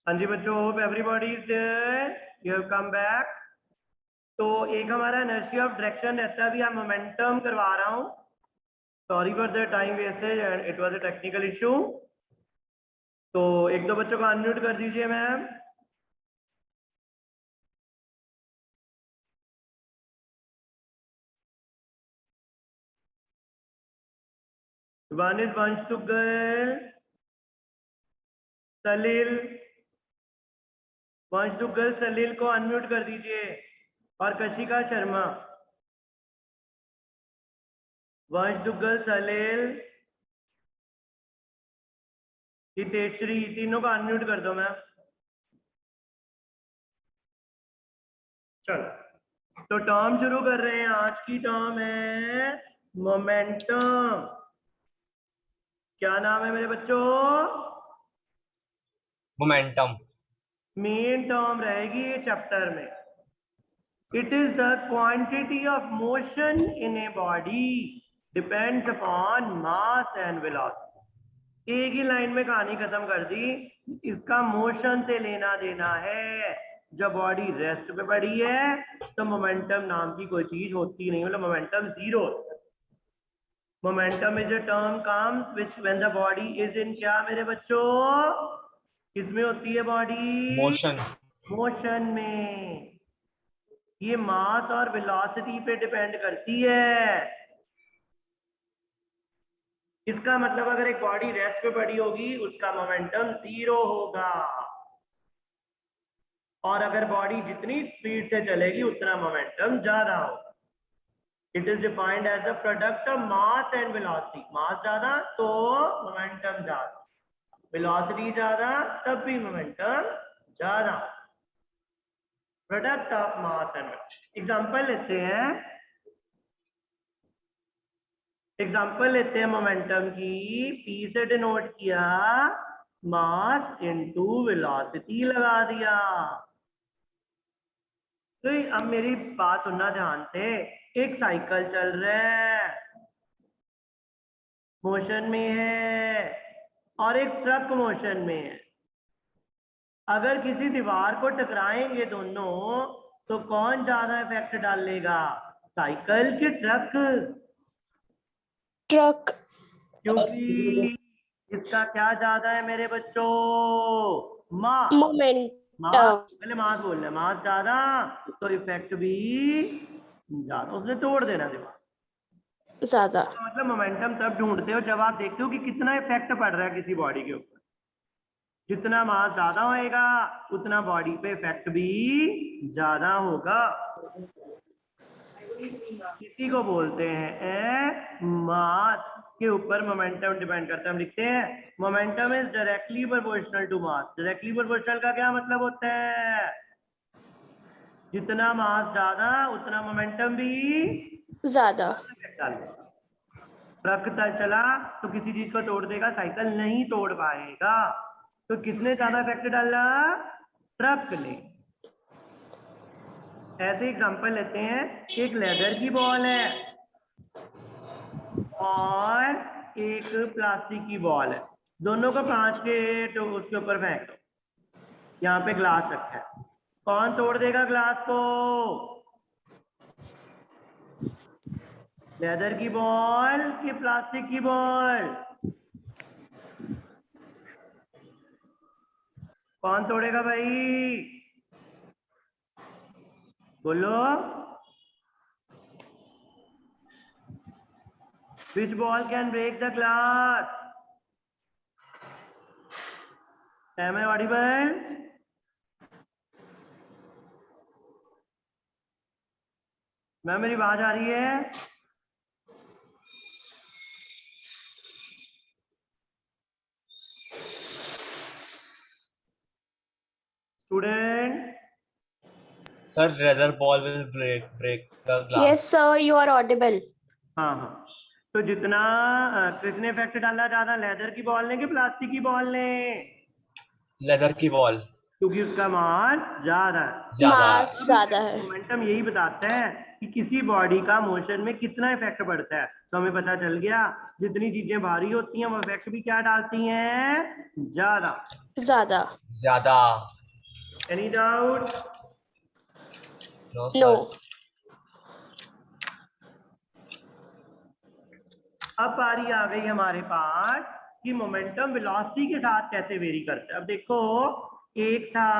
हाँ जी बच्चों, hope everybody is there, you have come back. तो एक हमारा इनर्शिया ऑफ डायरेक्शन रहता है, अभी मैं मोमेंटम करवा रहा हूँ। Sorry for the time wastage and it was a technical issue. तो एक दो बच्चों को अनम्यूट कर दीजिए मैम। वन इज वंश तुगल, सलील, वंश तुगल सलील को अनम्यूट कर दीजिए, और कशिका शर्मा। वंश दुग्गल, सलील, हितेश्री, तीनों को अनम्यूट कर दो मैम। चलो तो टर्म शुरू कर रहे हैं। आज की टर्म है मोमेंटम। क्या नाम है मेरे बच्चों? मोमेंटम। मेन टर्म रहेगी ये चैप्टर में। It is the quantity of motion in a body depends upon mass and velocity. एक ही लाइन में कहानी खत्म कर दी। इसका मोशन से लेना देना है। जब बॉडी रेस्ट पे पड़ी है तो मोमेंटम नाम की कोई चीज होती नहीं, मतलब momentum zero. Momentum is a term comes which when the body is in, क्या मेरे बच्चों, किसमें होती है बॉडी? मोशन। मोशन में। ये मास और वेलोसिटी पे डिपेंड करती है। इसका मतलब अगर एक बॉडी रेस्ट पे पड़ी होगी उसका मोमेंटम जीरो होगा, और अगर बॉडी जितनी स्पीड से चलेगी उतना मोमेंटम ज्यादा होगा। It is defined as the product of mass and velocity. Mass ज्यादा तो मोमेंटम ज्यादा, वेलोसिटी ज्यादा तब भी मोमेंटम ज्यादा। Product of mass and example लेते हैं। एग्जांपल लेते हैं मोमेंटम की। पी से डिनोट किया, मास इनटू वेलोसिटी लगा दिया। तो अब मेरी बात सुनना ध्यान से। एक साइकिल चल रहा है, मोशन में है, और एक ट्रक मोशन में है। अगर किसी दीवार को टकराएंगे दोनों तो कौन ज्यादा इफेक्ट डालेगा, साइकिल की ट्रक? ट्रक। क्योंकि इसका क्या ज्यादा है मेरे बच्चों? मास। मोमेंटम। पहले मास बोल रहे, मास ज्यादा तो इफेक्ट भी ज्यादा। उसने तोड़ देना दीवार। ज्यादा। मतलब मोमेंटम तब ढूंढते हो जब आप देखते हो कि कितना इफेक्ट पड़ रहा है किसी बॉडी के ऊपर। जितना मास ज्यादा होएगा उतना बॉडी पे इफेक्ट भी ज्यादा होगा। इसी को बोलते हैं मास के ऊपर मोमेंटम डिपेंड करता है। हम लिखते हैं momentum is directly proportional to mass. Directly proportional का क्या मतलब होता है? जितना मास ज्यादा उतना मोमेंटम भी ज्यादा। ट्रक चला तो किसी चीज को तोड़ देगा, साइकिल नहीं तोड़ पाएगा। तो किसने ज्यादा इफेक्ट डाला? ट्रक ने। ऐसे एग्जांपल लेते हैं। एक लेदर की बॉल है और एक प्लास्टिक की बॉल है। दोनों को कांच के तो उसके ऊपर फेंक दो। यहाँ पे ग्लास रखा है, कौन तोड़ देगा ग्लास को? लेदर की बॉल कि प्लास्टिक की बॉल? कौन तोड़ेगा भाई? बोलो। Which ball can break the glass? Am I audible? Ma'am मेरी आवाज आ रही है? Student? Sir, rather ball will break the glass. Yes sir, you are audible. हाँ हाँ। तो जितना किसने इफेक्ट डाला ज्यादा, लेदर की बॉल ने कि प्लास्टिक की बॉल ने? लेदर की बॉल। क्योंकि उसका मास ज्यादा है। ज्यादा है। मास ज्यादा है। मोमेंटम यही बताता है कि किसी बॉडी का मोशन में कितना इफेक्ट पड़ता है। तो हमें पता चल गया जितनी चीजें भारी होती हैं वो इफेक्ट भी क्या डालती हैं? ज्यादा। ज़्यादा. ज़्यादा. Any doubt? No, sir. No. अब बारी आ गई हमारे पास कि मोमेंटम वेलोसिटी के साथ कैसे वेरी करते हैं. अब देखो, एक था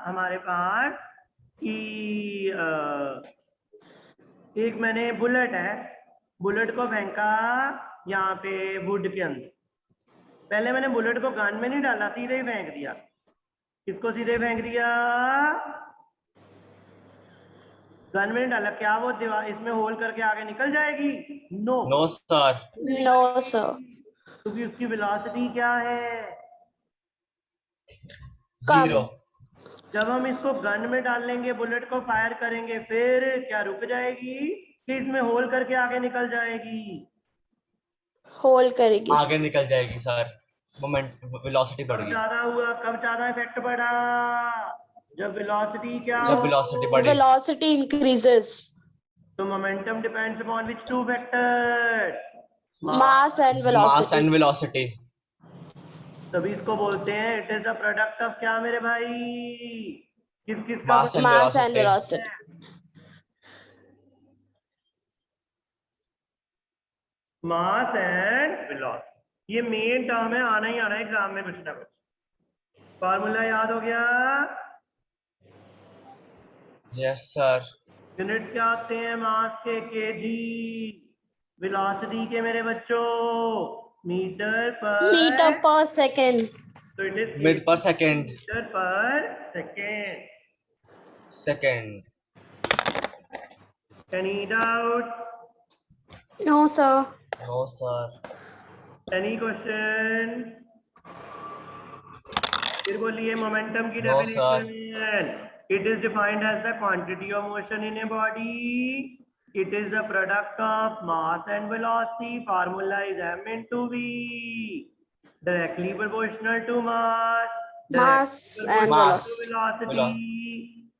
हमारे पास कि एक मैंने बुलेट है, बुलेट को फेंका यहाँ पे वुड के अंदर. पहले मैंने बुलेट को गन में नहीं डाला, सीधे ही फेंक दिया. किसको सीधे फेंक दिया? गन में नहीं डाला. क्या वो दीवार इसमें होल करके आगे निकल जाएगी? No. No, sir. No, sir. क्योंकि उसकी वेलोसिटी क्या है? कम. Zero. जब हम इसको गन में डाल लेंगे, बुलेट को फायर करेंगे, फिर क्या रुक जाएगी कि इसमें होल करके आगे निकल जाएगी? होल करेगी. आगे निकल जाएगी सर. मोमेंट वेलोसिटी बढ़ कब गई. ज्यादा हुआ, कब ज्यादा इफेक्ट बढ़ा? जब वेलोसिटी क्या जब हो? वेलोसिटी बढ़ी. Velocity increases. तो momentum depends upon which two factors? Mass and Mass velocity. and velocity. तभी इसको बोलते हैं it is the product of क्या मेरे भाई? किस किस का? Mass and Mass and velocity. velocity. Mass and velocity. ये मेन टर्म है, आना ही आना है एग्जाम में कुछ ना कुछ. फार्मूला याद हो गया? Yes, sir. यूनिट क्या होते हैं मास के? केजी. वेलोसिटी के मेरे बच्चों? मीटर पर. Meter per second. तो इट इज Meter per second. Metre per second. Second. Any doubt? No, sir. No, sir. Any question? फिर बोलिए मोमेंटम की No, definition. It is defined as the quantity of motion in a body. It is the product of mass and velocity. Formula is m into v. Directly proportional to mass. Mass and Mass. velocity.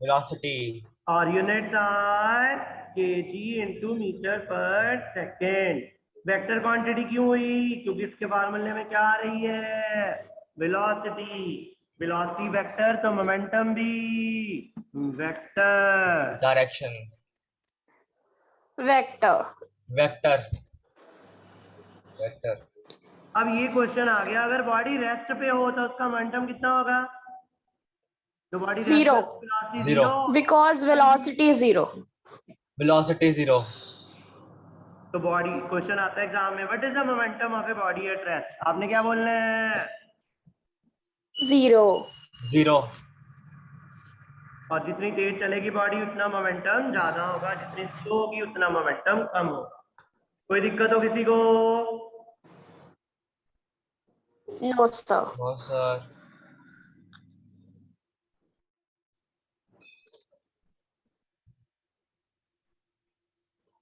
Velocity. Our units are kg into meter per second. Vector quantity क्यों हुई? क्योंकि इसके फार्मूले में क्या आ रही है? Velocity. Velocity vector, तो मोमेंटम भी vector. Direction. Vector. Vector. Vector. अब ये क्वेश्चन आ गया, अगर बॉडी रेस्ट पे हो तो उसका मोमेंटम कितना होगा? तो body Zero. Zero. Because velocity is zero. Velocity 0. तो बॉडी क्वेश्चन आता है एग्जाम में, what is the momentum of a body at rest? आपने क्या बोलना है? Zero. 0. और जितनी तेज चलेगी बॉडी उतना मोमेंटम ज्यादा होगा, जितनी स्लो होगी उतना मोमेंटम कम होगा. कोई दिक्कत हो किसी को? No, sir. No, sir.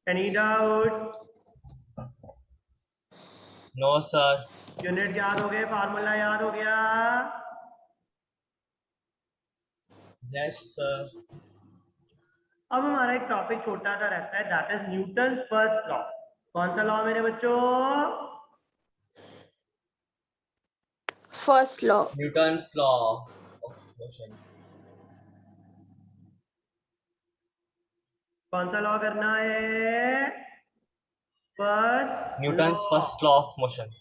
Any doubt? No, sir. Unit याद हो गए, फार्मूला याद हो गया? Yes, sir. अब हमारा एक टॉपिक छोटा सा रहता है, that is Newton first law. कौन सा लॉ मेरे बच्चों? First law. Newton's law of motion. कौन सा लॉ करना है? First. Newton's first law of motion.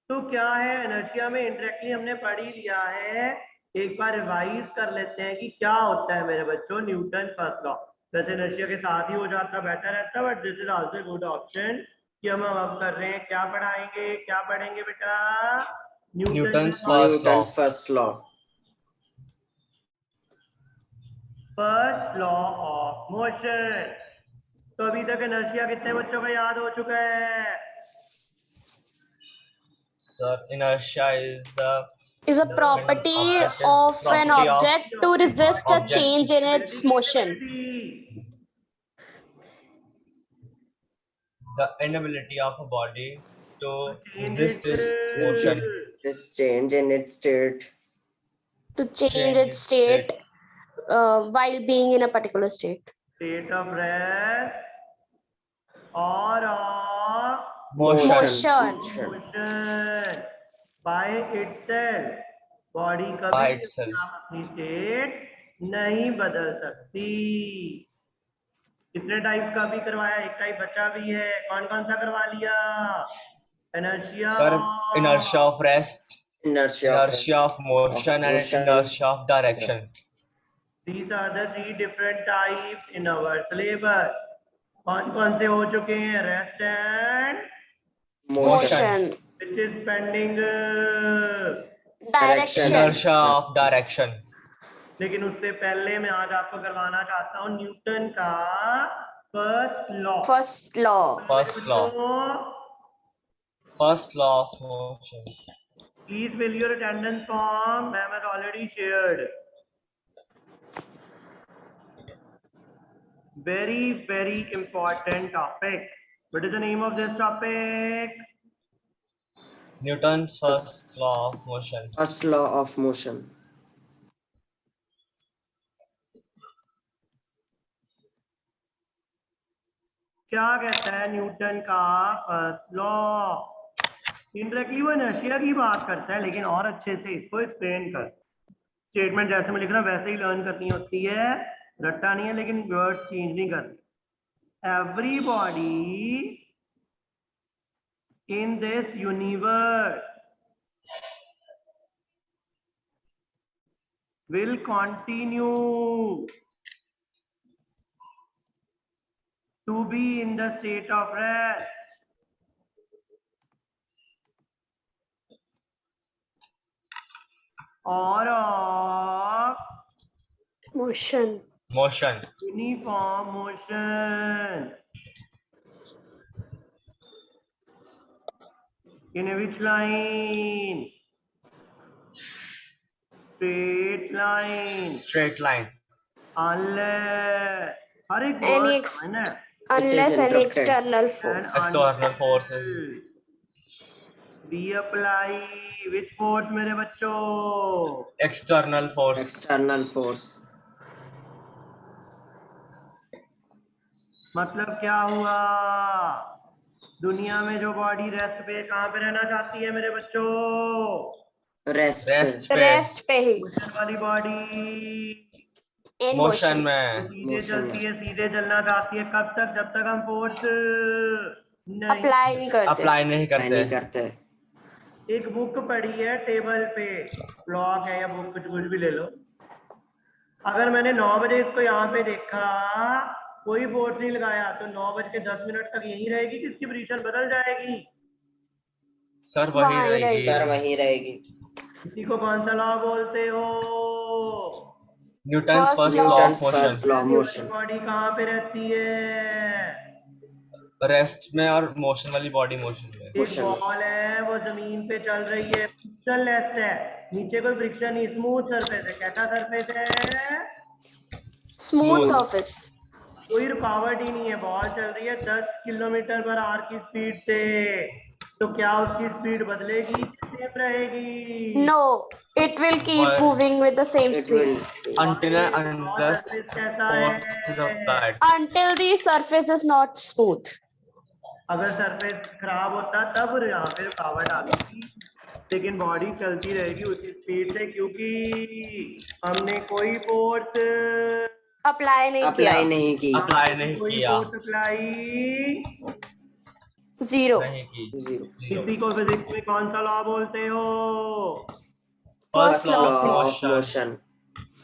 तो क्या है, इनर्शिया में इंडायरेक्टली हमने पढ़ ही लिया है. एक बार रिवाइज कर लेते हैं कि क्या होता है मेरे बच्चों न्यूटन फर्स्ट लॉ. वैसे इनर्शिया के साथ ही हो जाता बेटर रहता, but this is also a good option कि हम अब कर रहे हैं. क्या पढ़ाएंगे, क्या पढ़ेंगे बेटा? Newton's first law. Newton's first law. First law of motion. तो अभी तक इनर्शिया कितने बच्चों का याद हो चुका है? Sir, inertia Is a property of an object to resist a change in its motion. the inability of a body to resist its motion. This change in its state. To change its state while being in a particular state. State of rest or of Motion. motion by itself. Body By कभी itself. अपनी state नहीं बदल सकती. कितने type का भी करवाया? एक टाइप बचा भी है. कौन कौन सा करवा लिया? Inertia. Sir, inertia of rest, inertia of motion, and inertia of direction. These are the three different types in our syllabus. कौन कौन से हो चुके हैं? Rest and Motion. which is pending. Direction. Inertia of direction. लेकिन उससे पहले मैं आज आपको करवाना चाहता हूँ न्यूटन का first law. First law. First law. First law of motion. Please fill your attendance form. Ma'am has already shared. Very, very important topic. What is the name of this topic? Newton's first law of motion. First law of motion. क्या कहता है Newton का first law? Indirectly वो inertia की बात करता है, लेकिन और अच्छे से इसको एक्सप्लेन कर. स्टेटमेंट जैसे मैं लिख रहा हूं वैसे ही लर्न करनी होती है, रट्टा नहीं है, लेकिन वर्ड चेंज नहीं करनी. Everybody in this universe will continue to be in the state of rest or of Motion. Motion. uniform motion. In which line? Straight line. Straight line. Unless हर एक Any word ex- है ना. Unless any interrupted. external And force. External forces. We apply which force मेरे बच्चों? External force. External force. मतलब क्या हुआ? दुनिया में जो बॉडी रेस्ट पे कहाँ पे रहना चाहती है मेरे बच्चों? Rest. Rest पे. Rest पे ही. मोशन वाली बॉडी In Motion motion. में. सीधे Motion चलती है, सीधे चलना चाहती है. कब तक? जब तक हम फोर्स नहीं. Apply नहीं करते. Apply नहीं नहीं करते. करते. एक बुक पड़ी है टेबल पे, ब्लॉक है या बुक कुछ भी ले लो. अगर मैंने 9 बजे इसको यहाँ पे देखा, कोई फोर्स नहीं लगाया, तो 9:10 तक यही रहेगी कि इसकी पोजीशन बदल जाएगी? सर वही वहाँ रहेगी. रहेगी. सर वहीं रहेगी. इसी को कौन सा लॉ बोलते हो? Newton's First first law. law of Newton's motion. first law of motion. Body कहाँ पे रहती है? रेस्ट में और मोशन वाली बॉडी मोशन में. एक Motion. बॉल है, वो जमीन पे चल रही है, फ्रिक्शनलेस है, नीचे कोई फ्रिक्शन नहीं, स्मूथ सरफेस है. कैसा सरफेस है? Smooth Smooth. surface. कोई रुकावट ही नहीं है. बॉल चल रही है 10 किलोमीटर/आवर की स्पीड से, तो क्या उसकी स्पीड बदलेगी? सेम रहेगी? No, it will keep But- moving with the same It speed will. Until and unless surface कैसा force is है? applied. until the surface is not smooth. अगर सरफेस खराब होता तब यहाँ पे रुकावट आती थी, लेकिन बॉडी चलती रहेगी उसी स्पीड से, क्योंकि हमने कोई फोर्स Apply नहीं Apply किया. नहीं की. Apply नहीं किया. Apply Zero. नहीं की. Zero. Zero. इसी को फिजिक्स में कौन सा लॉ बोलते हो? First law of Law of motion. motion.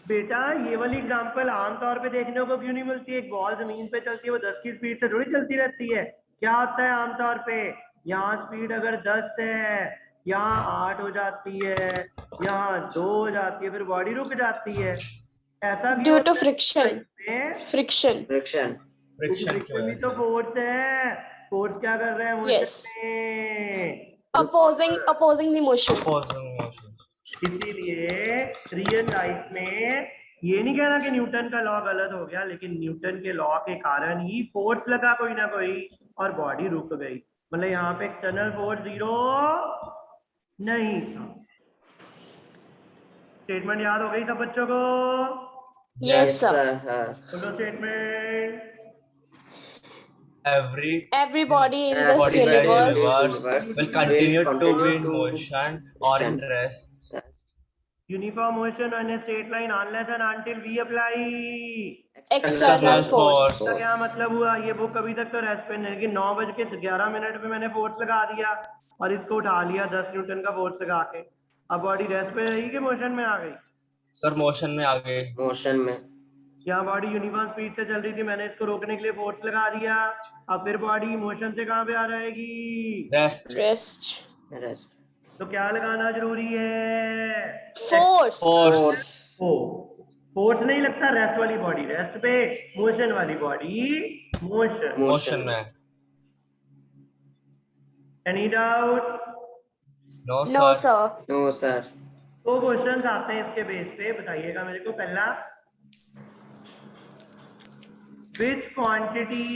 बेटा ये वाली एग्जांपल आमतौर पे देखने को क्यों नहीं मिलती है? एक बॉल जमीन पे चलती है, वो 10 की स्पीड से थोड़ी चलती रहती है. क्या होता है आमतौर पे? यहाँ स्पीड अगर 10 है, यहाँ 8 हो जाती है, यहाँ 2 हो जाती है, फिर बॉडी रुक जाती है. ऐसा क्यों Due to होता है? friction. Friction. Friction. Friction की फ्रिक्शन भी वजह तो फोर्स है. फोर्स क्या कर रहे हैं मोशन Yes. में? Opposing the motion. से. Opposing motion. इसीलिए रियल लाइफ में ये नहीं कहना कि न्यूटन का लॉ गलत हो गया, लेकिन न्यूटन के लॉ के कारण ही फोर्स लगा कोई ना कोई और बॉडी रुक गई. मतलब यहाँ पे एक्सटर्नल फोर्स 0 नहीं था. स्टेटमेंट याद हो गई सब बच्चों को? Yes, sir. Follow statement. Everybody in this Body in the universe universe will continue to be in motion or in rest. Uniform motion on a straight line unless and until we apply. external force. इसका क्या मतलब हुआ? ये book अभी तक तो rest पे है, लेकिन 9:11 पे मैंने फोर्स लगा दिया और इसको उठा लिया 10 न्यूटन का फोर्स लगा के। अब बॉडी रेस्ट पे रही कि मोशन में आ गई? सर मोशन में आ गए। मोशन में। यहाँ बॉडी यूनिफॉर्म स्पीड से चल रही थी, मैंने इसको रोकने के लिए फोर्स लगा दिया। अब फिर बॉडी मोशन से कहाँ पे आ जाएगी? रेस्ट। Rest. रेस्ट। तो क्या लगाना जरूरी है? Force. फोर्स। फोर्स नहीं लगता रेस्ट वाली बॉडी रेस्ट पे, मोशन वाली बॉडी मोशन। मोशन में। Any doubt? No No, sir. sir. No sir. दो क्वेश्चंस आते हैं इसके बेस पे, बताइएगा मेरे को। पहला, which quantity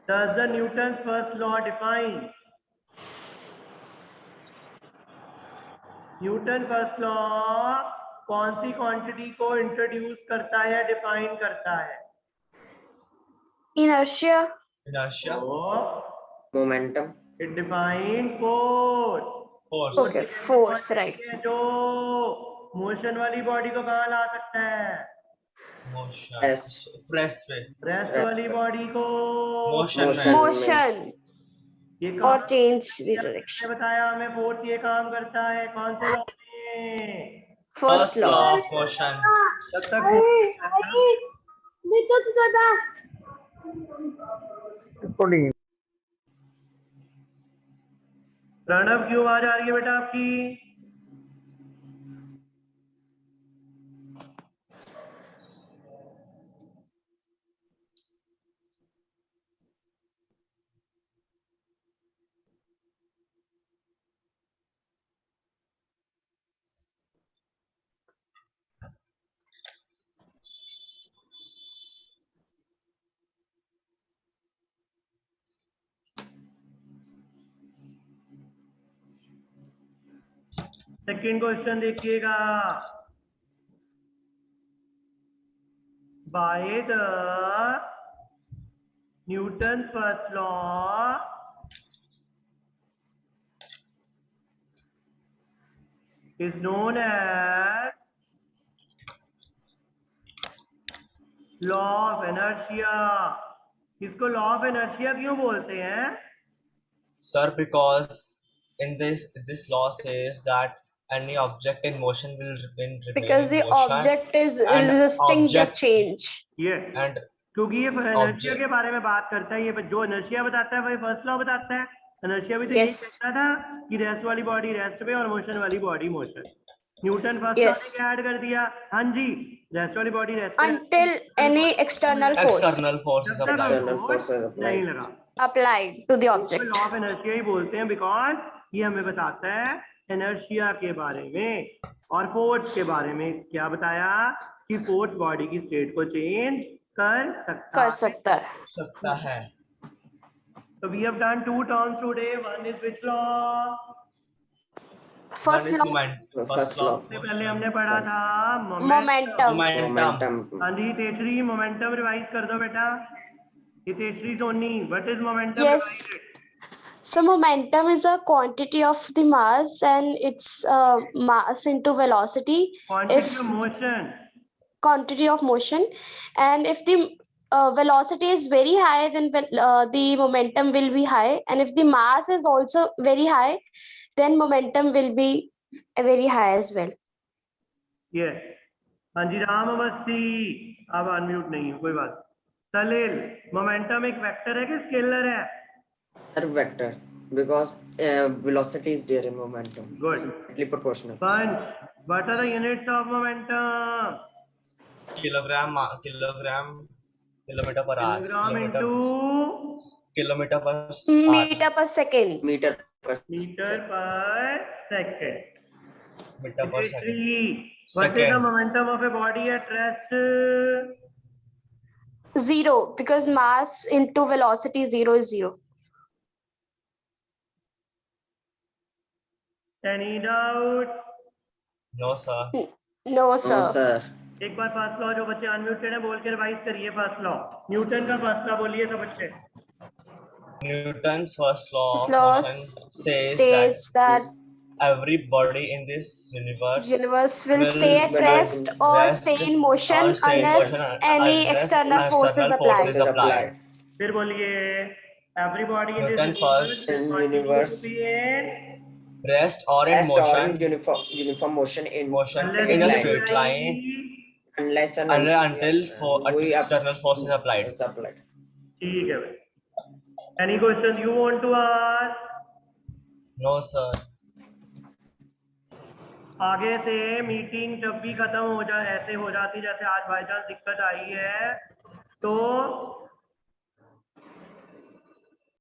does the Newton's first law define? Newton first law कौन सी क्वांटिटी को इंट्रोड्यूस करता है, डिफाइन करता है? Inertia. Inertia. Momentum. It define force. Force. Okay, force, right. जो मोशन वाली बॉडी को कहाँ ला सकता है? मोशन। रेस्ट। रेस्ट पे। रेस्ट वाली बॉडी को मोशन में। Motion ये or कौन change the direction. ने बताया हमें फोर्स ये काम करता है? कौन से लॉ में? First law. Of motion. जब तक प्रणव की आवाज आ रही है बेटा आपकी? सेकंड क्वेश्चन देखिएगा। By the Newton first law is known as law of inertia. इसको लॉ ऑफ इनर्शिया क्यों बोलते हैं? Sir, because in this law says that any object in motion will remain Because the in motion, object is and resisting the object- change. Yes. and क्योंकि ये inertia Object. के बारे में बात करता है। ये जो इनर्शिया बताता है वही फर्स्ट लॉ बताता है। इनर्शिया भी तो यही Yes. कहता था कि रेस्ट वाली बॉडी रेस्ट पे और मोशन वाली body motion. Newton first law Yes. ने क्या ऐड कर दिया? हाँ जी, रेस्ट वाली बॉडी रेस्ट पे Until any external force external force is जब तक applied. External force force is applied. नहीं लगा। applied to the object. Law of inertia ही बोलते हैं, बिकॉज ये हमें बताता है इनर्शिया के बारे में। और फोर्स के बारे में क्या बताया? कि फोर्स बॉडी की स्टेट को चेंज कर सकता है। सकता है। So we have done two terms today. One is which law? First One is law, moment. First First law. law. सबसे पहले हमने पढ़ा था momentum. Momentum. मोमेंटम। हाँ जी, तेजश्री मोमेंटम रिवाइज कर दो बेटा। ये Tejashree Soni, what is momentum? Yes. So momentum is a quantity of the mass and its mass into velocity. Quantity of motion. Quantity of motion, and if the velocity is very high, then the momentum will be high, and if the mass is also very high, then momentum will be very high as well. Yes. हाँ जी, राम अवस्थी, अब unmute नहीं है, कोई बात। सलील, momentum एक vector है कि scalar है? Sir vector, because velocity is there in momentum. Good. It's directly proportional. Punch, what are the units of momentum? Kilogram, kilometer per hour. Kilogram into Kilometer per hour. Meter per second. Meter per meter per second. Meter per second. Three. What is the Second. momentum of a body at rest? 0, because mass into velocity 0 is 0. Any doubt? No, sir. No, No, sir. sir. एक बार first law जो बच्चे unmuted है बोल के revise करिए। First law Newton का first law बोलिए सब बच्चे। Newton's first law This of law motion says that states that every body in this universe universe will stay at will rest or rest stay in motion or stay in unless motion any unless external forces external applied. forces applied. फिर बोलिए everybody in this Newton universe first is In continued to universe, be in rest or in rest or in motion uniform motion in motion unless in a straight line, straight line unless and until for we external forces applied. it's applied. ठीक है भाई। Any questions you want to ask? No, sir. आगे से meeting जब भी खत्म हो जाए ऐसे हो जाती जैसे आज बाई चांस दिक्कत आई है तो